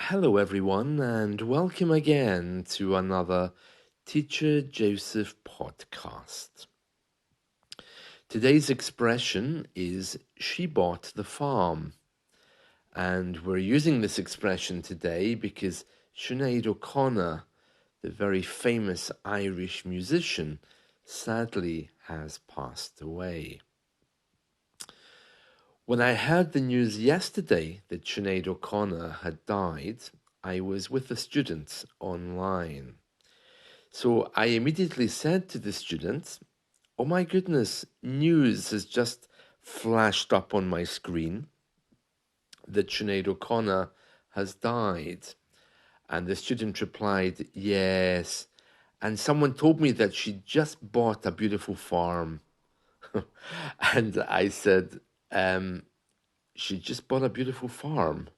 Hello, everyone, and welcome again to another Teacher Joseph podcast. Today's expression is she bought the farm, and we're using this expression today because Sinead O'Connor, the very famous Irish musician, sadly has passed away. When I heard the news yesterday that Sinead O'Connor had died, I was with a student online. So I immediately said to the student, "Oh my goodness, news has just flashed up on my screen that Sinead O'Connor has died." And the student replied, "Yes. And someone told me that she just bought a beautiful farm." And I said, "She just bought a beautiful farm?"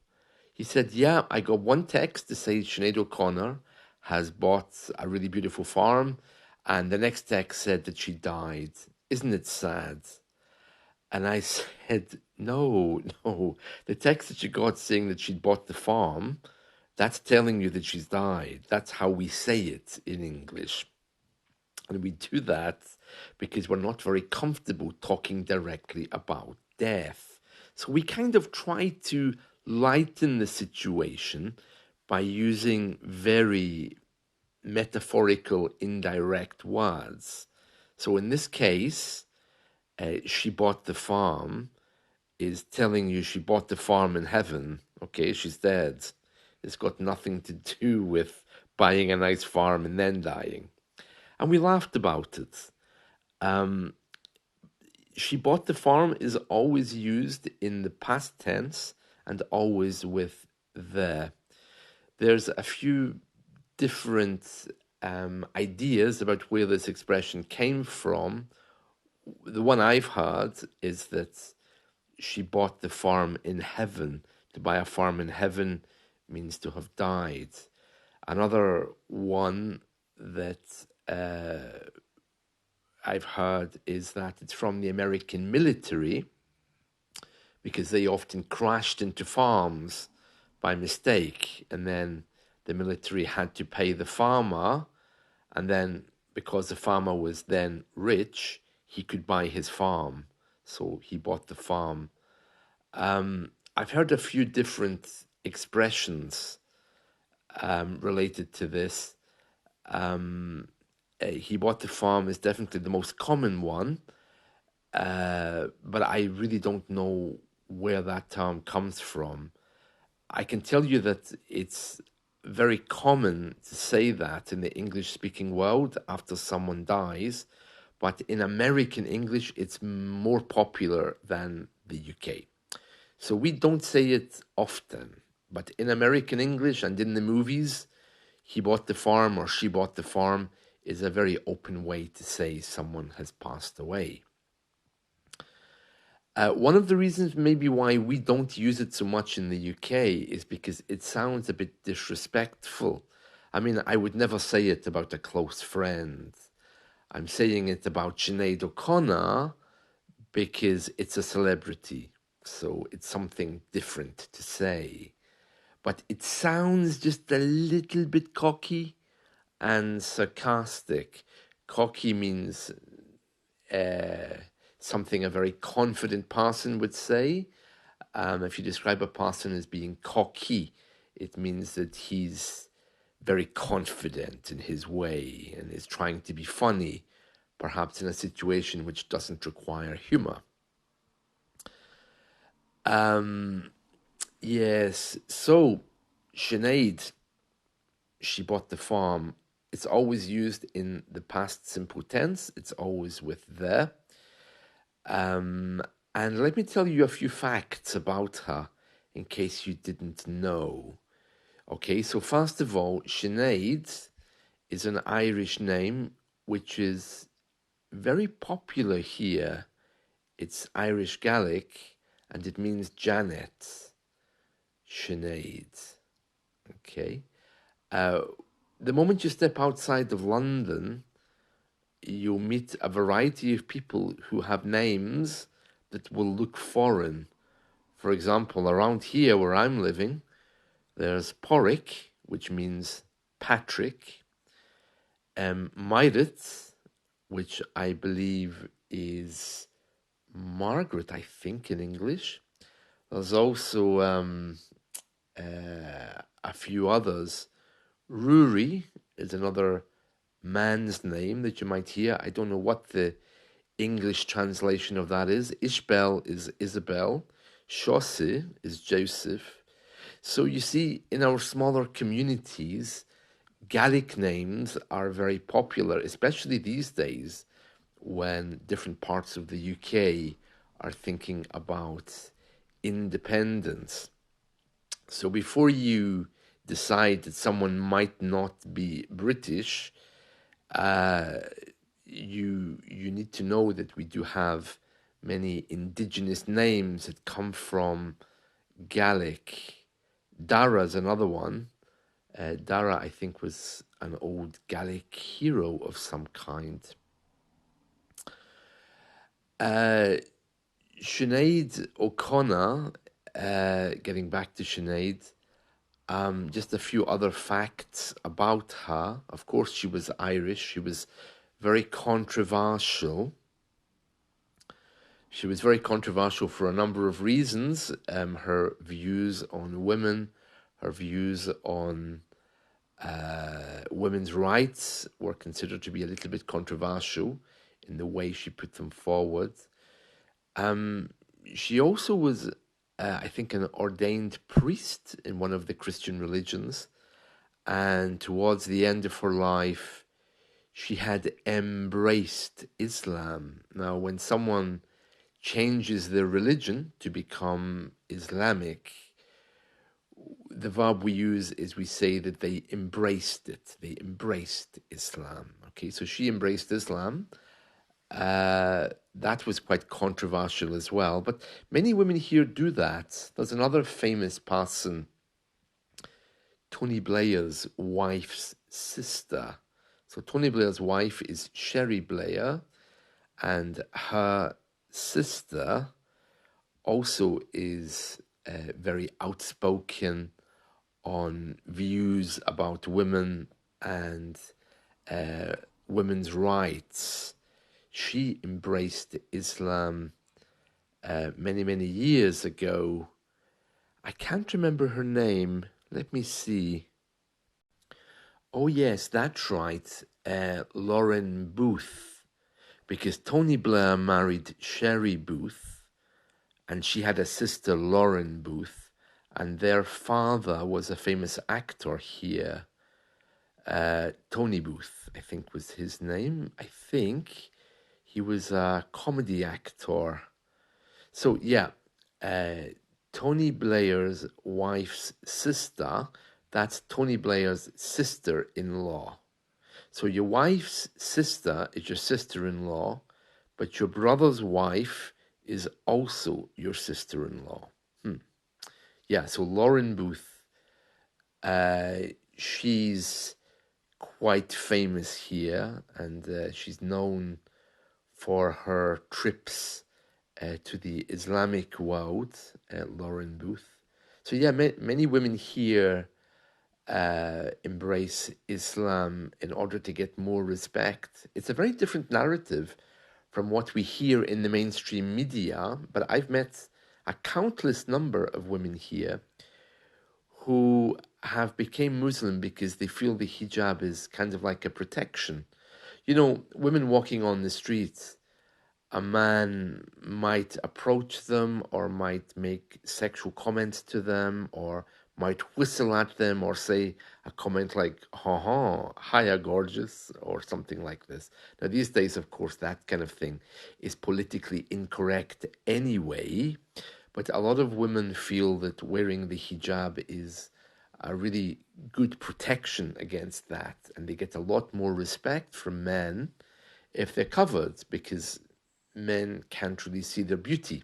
He said, "Yeah, I got one text to say Sinead O'Connor has bought a really beautiful farm, and the next text said that she died. Isn't it sad?" And I said, no, no. The text that you got saying that she'd bought the farm, that's telling you that she's died. That's how we say it in English. And we do that because we're not very comfortable talking directly about death. So we kind of try to lighten the situation by using very metaphorical, indirect words. So in this case, she bought the farm is telling you she bought the farm in heaven. Okay, she's dead. It's got nothing to do with buying a nice farm and then dying. And we laughed about it. Um, she bought the farm is always used in the past tense and always with the. There's a few different ideas about where this expression came from. The one I've heard is that she bought the farm in heaven. To buy a farm in heaven means to have died. Another one that I've heard is that it's from the American military because they often crashed into farms by mistake, and then the military had to pay the farmer, and then because the farmer was then rich, he could buy his farm. So he bought the farm. I've heard a few different expressions related to this. He bought the farm is definitely the most common one, but I really don't know where that term comes from. I can tell you that it's very common to say that in the English speaking world after someone dies, but in American English, it's more popular than the UK. So we don't say it often, but in American English and in the movies, he bought the farm or she bought the farm is a very open way to say someone has passed away. One of the reasons maybe why we don't use it so much in the UK is because it sounds a bit disrespectful. I mean, I would never say it about a close friend. I'm saying it about Sinead O'Connor because it's a celebrity. So it's something different to say. But it sounds just a little bit cocky and sarcastic. Cocky means something a very confident person would say. If you describe a person as being cocky, it means that he's very confident in his way and is trying to be funny, perhaps in a situation which doesn't require humor. Yes, so Sinead, she bought the farm. It's always used in the past simple tense. It's always with the. And let me tell you a few facts about her in case you didn't know. Okay, so first of all, Sinead is an Irish name which is very popular here. It's Irish Gaelic and it means Janet. Sinead. Okay. The moment you step outside of London, you'll meet a variety of people who have names that will look foreign. For example, around here where I'm living, There's Porrick, which means Patrick. Myrit, which I believe is Margaret, I think, in English. There's also a few others. Ruri is another man's name that you might hear. I don't know what the English translation of that is. Ishbel is Isabel. Shossi is Joseph. So you see, in our smaller communities, Gaelic names are very popular, especially these days when different parts of the UK are thinking about independence. So before you decide that someone might not be British, uh, you need to know that we do have many indigenous names that come from Gaelic. Dara is another one. Dara, I think, was an old Gaelic hero of some kind. Uh, Sinead O'Connor, getting back to Sinead, just a few other facts about her. Of course, she was Irish. She was very controversial. She was very controversial for a number of reasons. Her views on women, her views on women's rights were considered to be a little bit controversial in the way she put them forward. She also was, I think, an ordained priest in one of the Christian religions. And towards the end of her life, she had embraced Islam. Now, when someone changes their religion to become Islamic, the verb we use is we say that they embraced it. They embraced Islam. Okay, so she embraced Islam. That was quite controversial as well, but many women here do that. There's another famous person, Tony Blair's wife's sister. So Tony Blair's wife is Sherry Blair, and her sister also is very outspoken on views about women and women's rights. She embraced Islam many, many years ago. I can't remember her name. Let me see. Oh, yes, that's right. Lauren Booth. Because Tony Blair married Sherry Booth, and she had a sister, Lauren Booth, and their father was a famous actor here. Tony Booth, I think was his name. I think he was a comedy actor. So, yeah, Tony Blair's wife's sister, that's Tony Blair's sister-in-law. So your wife's sister is your sister-in-law, but your brother's wife is also your sister-in-law. Yeah, so Lauren Booth, she's quite famous here, and she's known for her trips to the Islamic world, Lauren Booth. So yeah, many women here embrace Islam in order to get more respect. It's a very different narrative from what we hear in the mainstream media, but I've met a countless number of women here who have become Muslim because they feel the hijab is kind of like a protection. You know, women walking on the streets, a man might approach them or might make sexual comments to them or might whistle at them or say a comment like, ha ha, hiya, gorgeous, or something like this. Now, these days, of course, that kind of thing is politically incorrect anyway, but a lot of women feel that wearing the hijab is a really good protection against that, and they get a lot more respect from men if they're covered because men can't really see their beauty,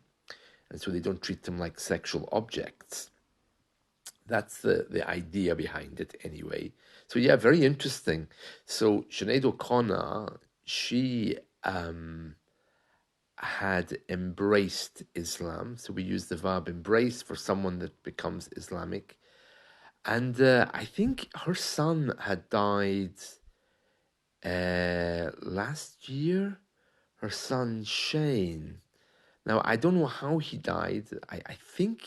and so they don't treat them like sexual objects. That's the idea behind it anyway. So yeah, very interesting. So Sinead O'Connor, she had embraced Islam. So we use the verb embrace for someone that becomes Islamic. And I think her son had died last year. Her son Shane. Now I don't know how he died. I think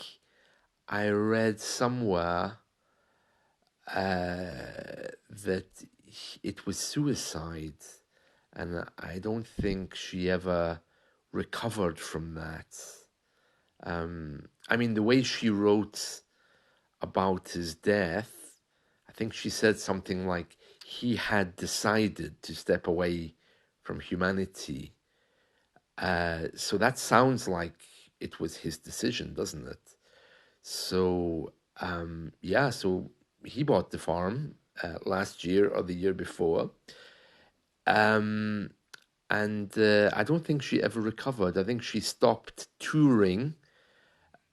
I read somewhere that it was suicide, and I don't think she ever recovered from that. I mean, the way she wrote about his death, I think she said something like he had decided to step away from humanity. So that sounds like it was his decision, doesn't it? So, yeah, so he bought the farm last year or the year before. Um, and I don't think she ever recovered. I think she stopped touring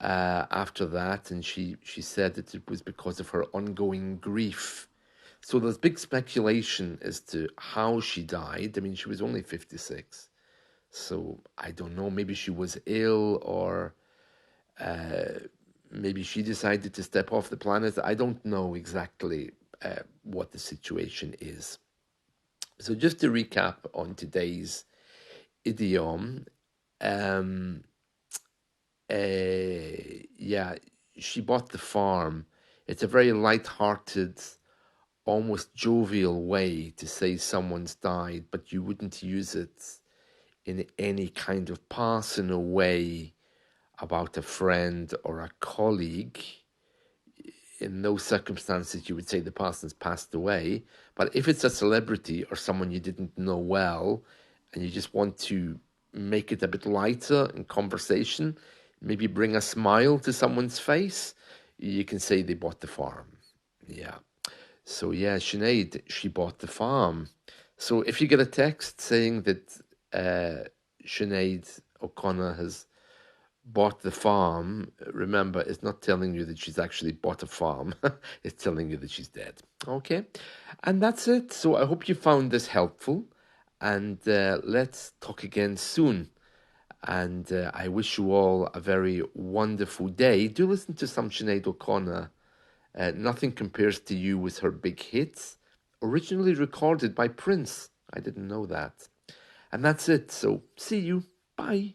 after that, and she said that it was because of her ongoing grief. So there's big speculation as to how she died. I mean, she was only 56. So I don't know, maybe she was ill or maybe she decided to step off the planet. I don't know exactly what the situation is. So just to recap on today's idiom, um, yeah, she bought the farm. It's a very light-hearted, almost jovial way to say someone's died, but you wouldn't use it in any kind of personal way about a friend or a colleague. In those circumstances, you would say the person's passed away. But if it's a celebrity or someone you didn't know well, and you just want to make it a bit lighter in conversation, maybe bring a smile to someone's face, you can say they bought the farm. Yeah. So yeah, Sinead, she bought the farm. So if you get a text saying that Sinead O'Connor has bought the farm, remember, it's not telling you that she's actually bought a farm. It's telling you that she's dead. Okay. And that's it. So I hope you found this helpful. And let's talk again soon. And I wish you all a very wonderful day. Do listen to some Sinead O'Connor. Nothing Compares to You with her big hits, originally recorded by Prince. I didn't know that. And that's it. So see you. Bye.